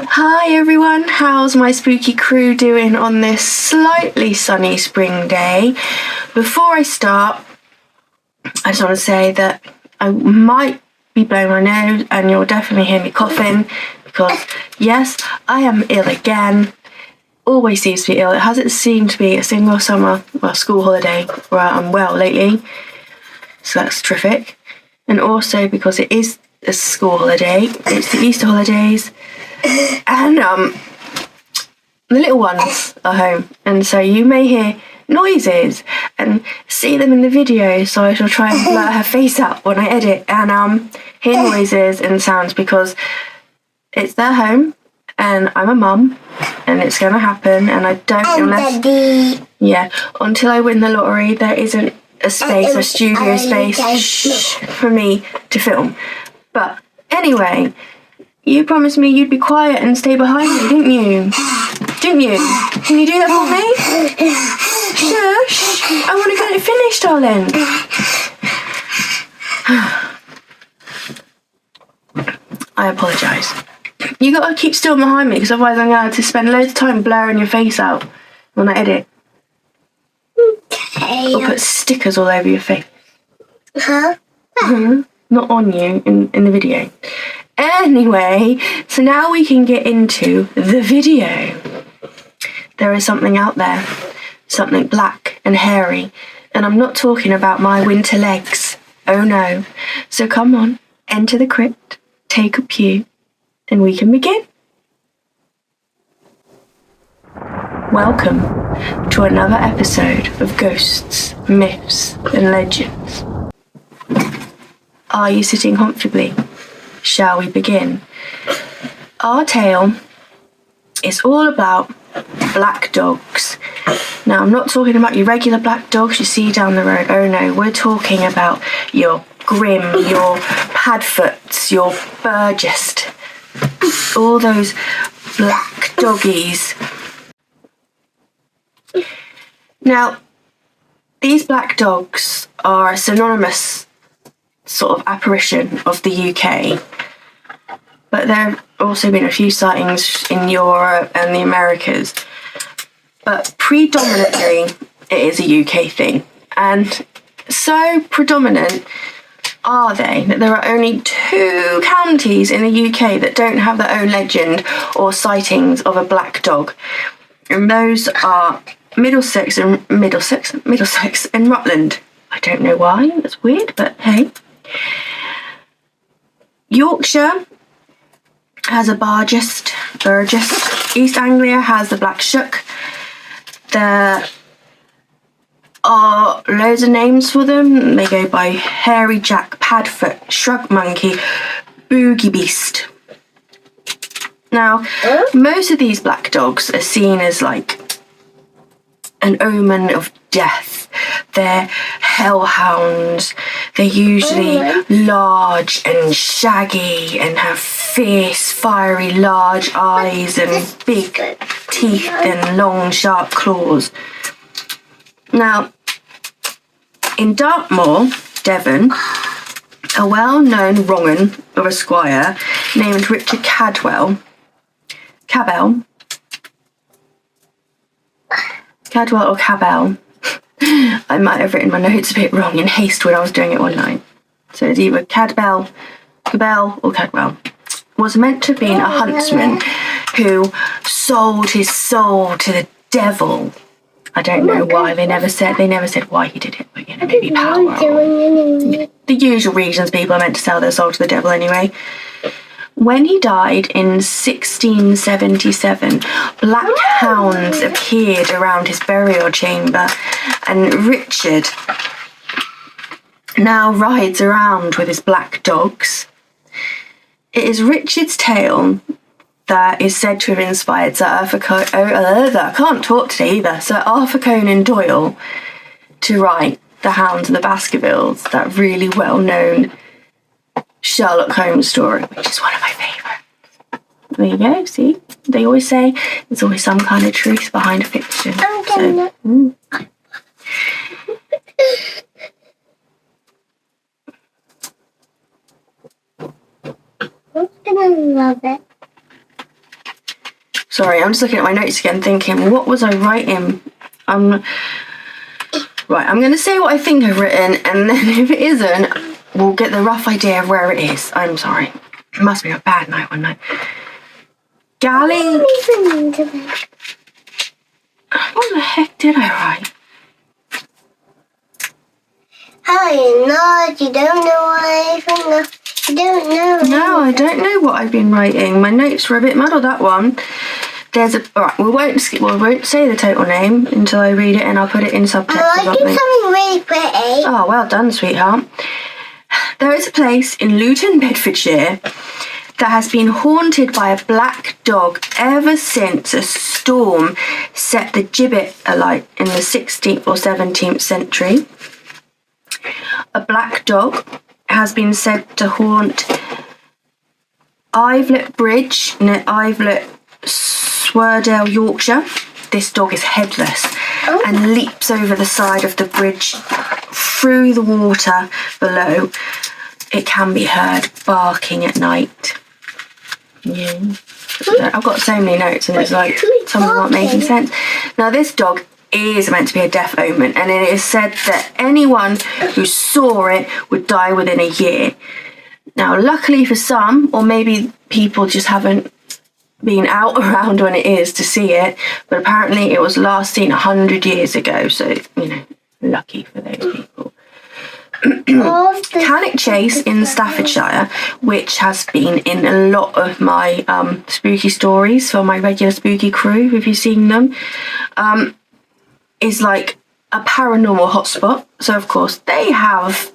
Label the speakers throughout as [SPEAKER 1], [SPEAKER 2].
[SPEAKER 1] Hi everyone, how's my spooky crew doing on this slightly sunny spring day? Before I start, I just want to say that I might be blowing my nose and you'll definitely hear me coughing because yes, I am ill again. Always seems to be ill. It hasn't seemed to be a single school holiday where I'm well lately, so that's terrific. And also because it is a school holiday, it's the Easter holidays, and the little ones are home, and so you may hear noises and see them in the video, so I shall try and blur her face out when I edit and hear noises and sounds because it's their home and I'm a mum and it's going to happen, and I don't until I win the lottery there isn't a space, a studio space for me to film. But anyway, you promised me you'd be quiet and stay behind me, didn't you? Didn't you? Can you do that for me? Shush! I want to get it finished, darling. I apologise. You got to keep still behind me because otherwise I'm going to have to spend loads of time blurring your face out when I edit.
[SPEAKER 2] Okay.
[SPEAKER 1] Or put stickers all over your face.
[SPEAKER 2] Huh?
[SPEAKER 1] Not on you in the video. Anyway, so now we can get into the video. There is something out there, something black and hairy, and I'm not talking about my winter legs. Oh no. So come on, enter the crypt, take a pew, and we can begin. Welcome to another episode of Ghosts, Myths, and Legends. Are you sitting comfortably? Shall we begin? Our tale is all about black dogs. Now, I'm not talking about your regular black dogs you see down the road. Oh no, we're talking about your Grim, your Padfoots, your Burgess, all those black doggies. Now, these black dogs are a synonymous sort of apparition of the UK, but there have also been a few sightings in Europe and the Americas, but predominantly it is a UK thing. And so predominant are they that there are only 2 counties in the UK that don't have their own legend or sightings of a black dog, and those are Middlesex and Rutland. I don't know why, that's weird, but hey. Yorkshire has a Burgess. East Anglia has the black shuck. There are loads of names for them. They go by hairy jack, padfoot, shrug monkey, boogie beast. Now, most of these black dogs are seen as like an omen of death. They're hellhounds. They're usually large and shaggy and have fierce, fiery, large eyes and big teeth and long, sharp claws. Now, in Dartmoor, Devon, a well-known wrong'un of a squire named Richard Cadwell or Cabell. I might have written my notes a bit wrong in haste when I was doing it one night. So it's either Cabell or Cadwell. Was meant to have been a huntsman who sold his soul to the devil. I don't know why. They never said why he did it, but maybe power. The usual reasons people are meant to sell their soul to the devil anyway. When he died in 1677, black hounds appeared around his burial chamber, and Richard now rides around with his black dogs. It is Richard's tale that is said to have inspired Sir Arthur Conan Doyle to write The Hounds of the Baskervilles, that really well-known Sherlock Holmes story, which is one of my favourites. There you go, see? They always say there's always some kind of truth behind a fiction. I'm gonna love it. Sorry, I'm just looking at my notes again thinking, what was I writing? Right, I'm going to say what I think I've written, and then if it isn't, we'll get the rough idea of where it is. I'm sorry. It must be a bad night one night. Galley... What the heck did I write?
[SPEAKER 2] How you know? You don't know anything. You don't know.
[SPEAKER 1] No, I don't know what I've been writing. My notes were a bit muddled, that one. There's a... Alright, we won't say the total name until I read it, and I'll put it in subtext or
[SPEAKER 2] I
[SPEAKER 1] something.
[SPEAKER 2] do something really pretty.
[SPEAKER 1] Oh, well done, sweetheart. There is a place in Luton, Bedfordshire that has been haunted by a black dog ever since a storm set the gibbet alight in the 16th or 17th century. A black dog has been said to haunt Ivelet Bridge near Ivelet, Swerdale, Yorkshire. This dog is headless and leaps over the side of the bridge through the water below. It can be heard barking at night. Yeah. I've got so many notes, and it's like some of them aren't making sense. Now, this dog is meant to be a death omen, and it is said that anyone who saw it would die within a year. Now, luckily for some, or maybe people just haven't been out around when it is to see it, but apparently it was last seen 100 years ago, so, lucky for those people. Cannock Chase in Staffordshire, which has been in a lot of my spooky stories for my regular spooky crew, if you've seen them, is like a paranormal hotspot. So of course they have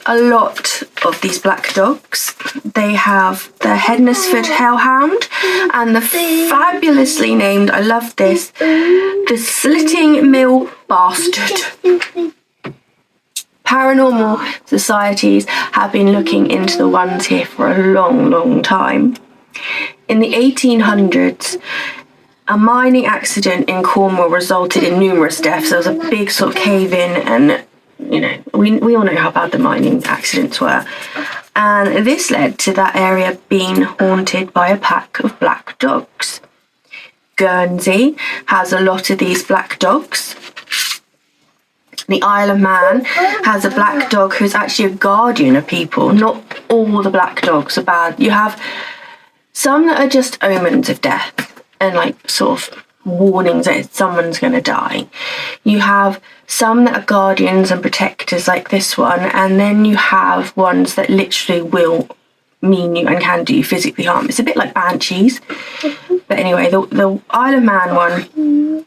[SPEAKER 1] a lot of these black dogs. They have the Hednesford hellhound and the fabulously named, I love this, the Slitting Mill Bastard. Paranormal societies have been looking into the ones here for a long, long time. In the 1800s, a mining accident in Cornwall resulted in numerous deaths. There was a big sort of cave-in, and, we all know how bad the mining accidents were. And this led to that area being haunted by a pack of black dogs. Guernsey has a lot of these black dogs. The Isle of Man has a black dog who's actually a guardian of people. Not all the black dogs are bad. You have some that are just omens of death and sort of warnings that someone's going to die. You have some that are guardians and protectors like this one, and then you have ones that literally will mean you and can do you physically harm. It's a bit like banshees. But anyway, the Isle of Man one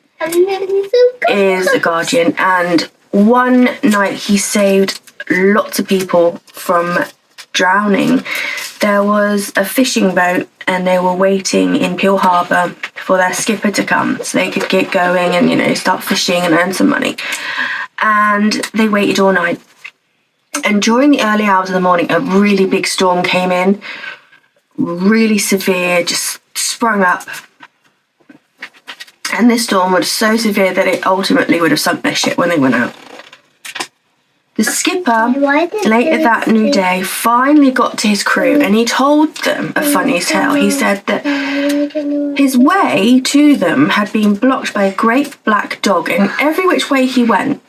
[SPEAKER 1] is a guardian, and one night he saved lots of people from drowning. There was a fishing boat, and they were waiting in Peel Harbour for their skipper to come so they could get going and, start fishing and earn some money. And they waited all night. And during the early hours of the morning, a really big storm came in, really severe, just sprung up. And this storm was so severe that it ultimately would have sunk their ship when they went out. The skipper, later that new day, finally got to his crew, and he told them a funny tale. He said that his way to them had been blocked by a great black dog, and every which way he went,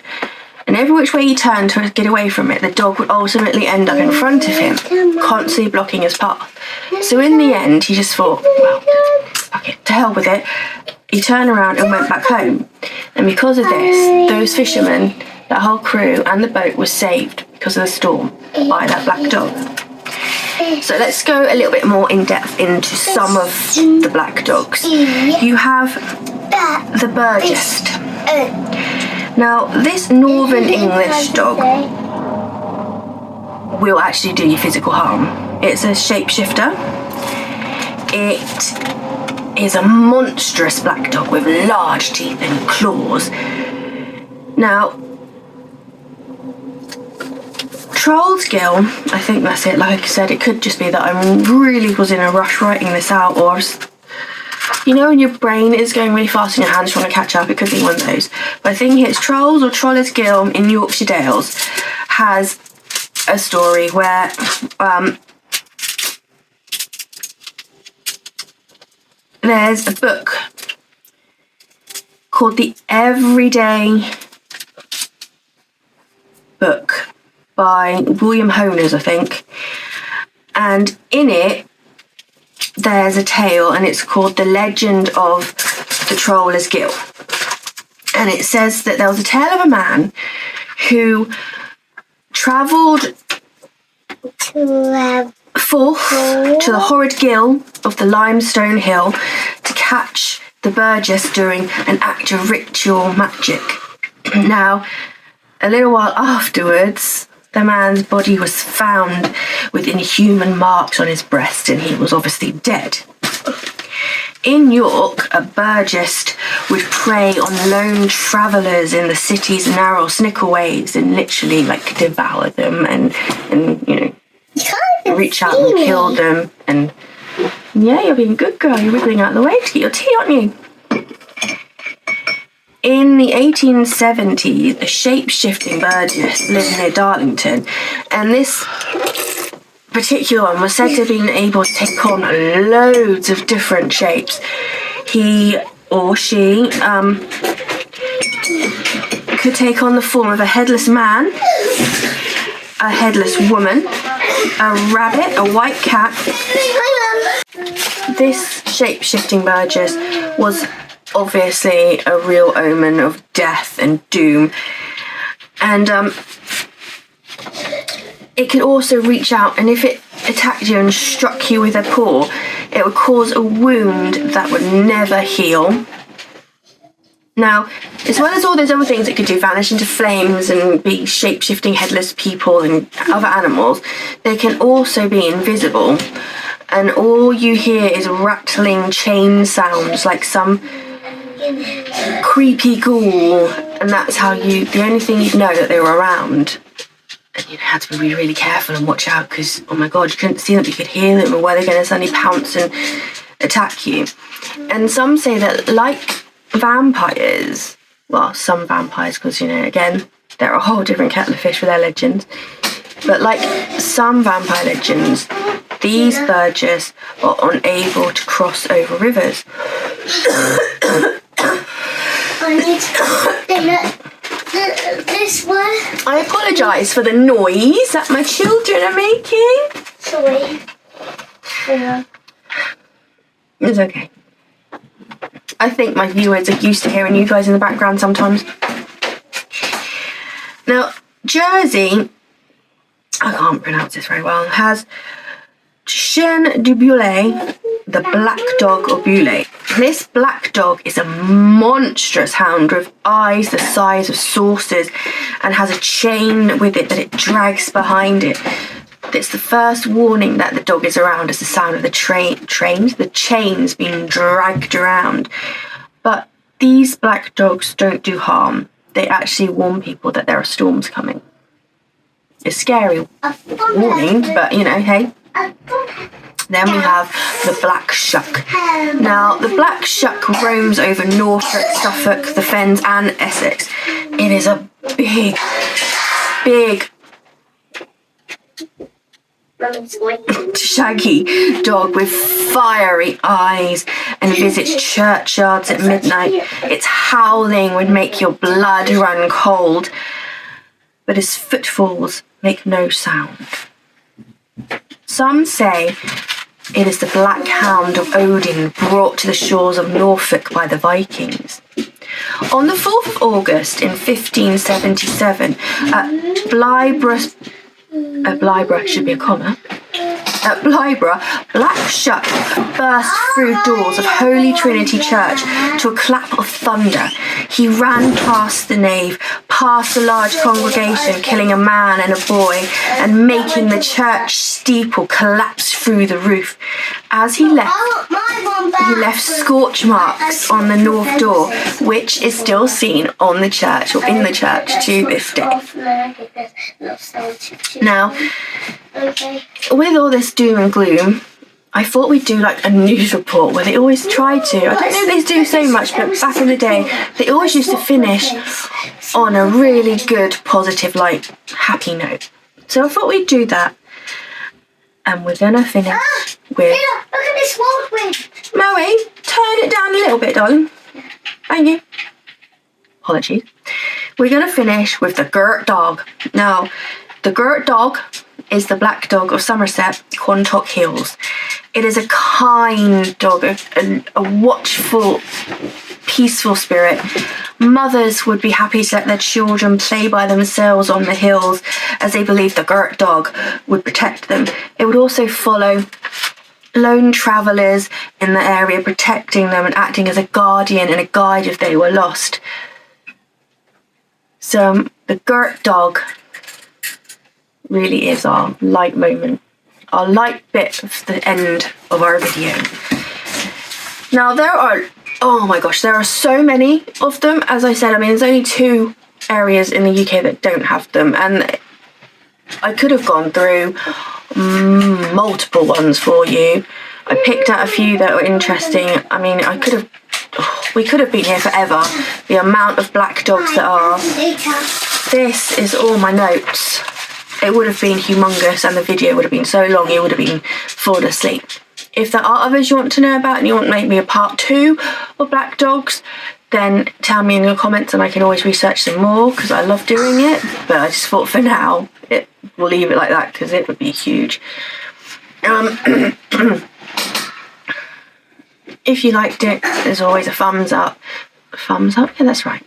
[SPEAKER 1] and every which way he turned to get away from it, the dog would ultimately end up in front of him, constantly blocking his path. So in the end, he just thought, well, okay, to hell with it. He turned around and went back home. And because of this, those fishermen, that whole crew and the boat was saved because of the storm by that black dog. So let's go a little bit more in depth into some of the black dogs. You have the Burgess. Now, this Northern English dog will actually do you physical harm. It's a shapeshifter. It is a monstrous black dog with large teeth and claws. Now, Troll's Gill, I think that's it. Like I said, it could just be that I really was in a rush writing this out, or when your brain is going really fast and your hands trying to catch up, it could be one of those. But I think it's Trolls or Troller's Gill in Yorkshire Dales has a story where there's a book called The Everyday Book by William Honers, I think. And in it, there's a tale, and it's called The Legend of the Troller's Gill. And it says that there was a tale of a man who travelled forth to the horrid gill of the limestone hill to catch the Burgess during an act of ritual magic. Now, a little while afterwards, the man's body was found with inhuman marks on his breast, and he was obviously dead. In York, a Burgess would prey on lone travellers in the city's narrow snickerways and literally like devour them and reach out and kill them. And yeah, you're being a good girl. You're wiggling out of the way to get your tea, aren't you? In the 1870s, a shape-shifting Burgess lived near Darlington, and this particular one was said to have been able to take on loads of different shapes. He or she could take on the form of a headless man, a headless woman, a rabbit, a white cat. This shape-shifting Burgess was obviously a real omen of death and doom, and it could also reach out, and if it attacked you and struck you with a paw, it would cause a wound that would never heal. Now, as well as all those other things it could do, vanish into flames and be shape-shifting headless people and other animals, they can also be invisible, and all you hear is rattling chain sounds like some creepy ghoul, and that's how the only thing you'd know that they were around. And you had to be really, really careful and watch out, because, oh my god, you couldn't see them, you could hear them, and were they going to suddenly pounce and attack you. And some say that, like vampires, well, some vampires, because, again, they're a whole different kettle of fish with their legends, but like some vampire legends, these Burgess are unable to cross over rivers.
[SPEAKER 2] This one.
[SPEAKER 1] I apologise for the noise that my children are making.
[SPEAKER 2] Sorry. Yeah.
[SPEAKER 1] It's okay. I think my viewers are used to hearing you guys in the background sometimes. Now, Jersey, I can't pronounce this very well, has Chien du Boulet, the black dog of Boulet. This black dog is a monstrous hound with eyes the size of saucers and has a chain with it that it drags behind it. It's the first warning that the dog is around is the sound of the chains being dragged around. But these black dogs don't do harm. They actually warn people that there are storms coming. It's scary warning, but hey. Then we have the black shuck. Now, the black shuck roams over Norfolk, Suffolk, the Fens and Essex. It is a big shaggy dog with fiery eyes and visits churchyards at midnight. Its howling would make your blood run cold, but its footfalls make no sound. Some say it is the black hound of Odin brought to the shores of Norfolk by the Vikings. On the 4th of August in 1577, at Blyborough should be a comma. At Blyborough, Black Shuck burst through doors of Holy Trinity Church to a clap of thunder. He ran past the nave, past the large congregation, killing a man and a boy, and making the church steeple collapse through the roof. As he left scorch marks on the north door, which is still seen on the church, or in the church, to this day. Now, with all this doom and gloom, I thought we'd do like a news report where they always try to. I don't know if they do so much, but back in the day, they always used to finish on a really good, positive, happy note. So I thought we'd do that. And we're gonna finish with...
[SPEAKER 2] Look at this whirlwind.
[SPEAKER 1] Moe, darling. Thank you. Apologies. We're going to finish with the Gert dog. Now, the Gert dog is the black dog of Somerset, Quantock Hills. It is a kind dog, a watchful, peaceful spirit. Mothers would be happy to let their children play by themselves on the hills, as they believe the Gert dog would protect them. It would also follow lone travellers in the area, protecting them and acting as a guardian and a guide if they were lost. So the Gert dog really is our light moment, our light bit of the end of our video. Now there are so many of them. As I said, I mean, there's only 2 areas in the UK that don't have them, and I could have gone through multiple ones for you. I picked out a few that were interesting. I mean, we could have been here forever. The amount of black dogs that are. This is all my notes. It would have been humongous, and the video would have been so long you would have been falling asleep. If there are others you want to know about and you want maybe a part 2 of black dogs, then tell me in your comments and I can always research some more, because I love doing it. But I just thought for now we'll leave it like that, because it would be huge. If you liked it, there's always a thumbs up. Thumbs up? Yeah, that's right.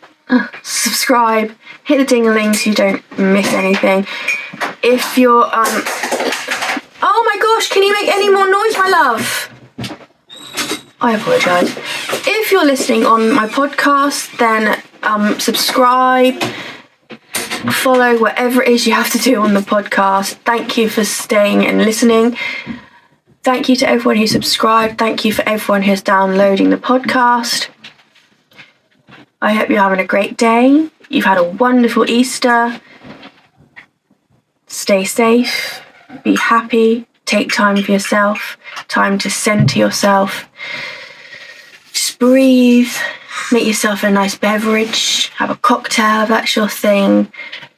[SPEAKER 1] Subscribe, hit the ding-a-ling so you don't miss anything. If you're oh my gosh, can you make any more noise, my love? I apologise. If you're listening on my podcast, then subscribe, follow, whatever it is you have to do on the podcast. Thank you for staying and listening. Thank you to everyone who subscribed. Thank you for everyone who's downloading the podcast. I hope you're having a great day. You've had a wonderful Easter. Stay safe. Be happy. Take time for yourself. Time to centre yourself. Just breathe. Make yourself a nice beverage. Have a cocktail if that's your thing.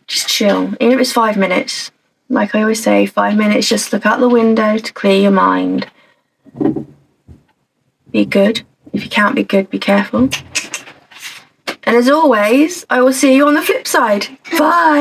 [SPEAKER 1] Just chill. Even if it's 5 minutes. Like I always say, 5 minutes, just look out the window to clear your mind. Be good. If you can't be good, be careful. And as always, I will see you on the flip side. Bye.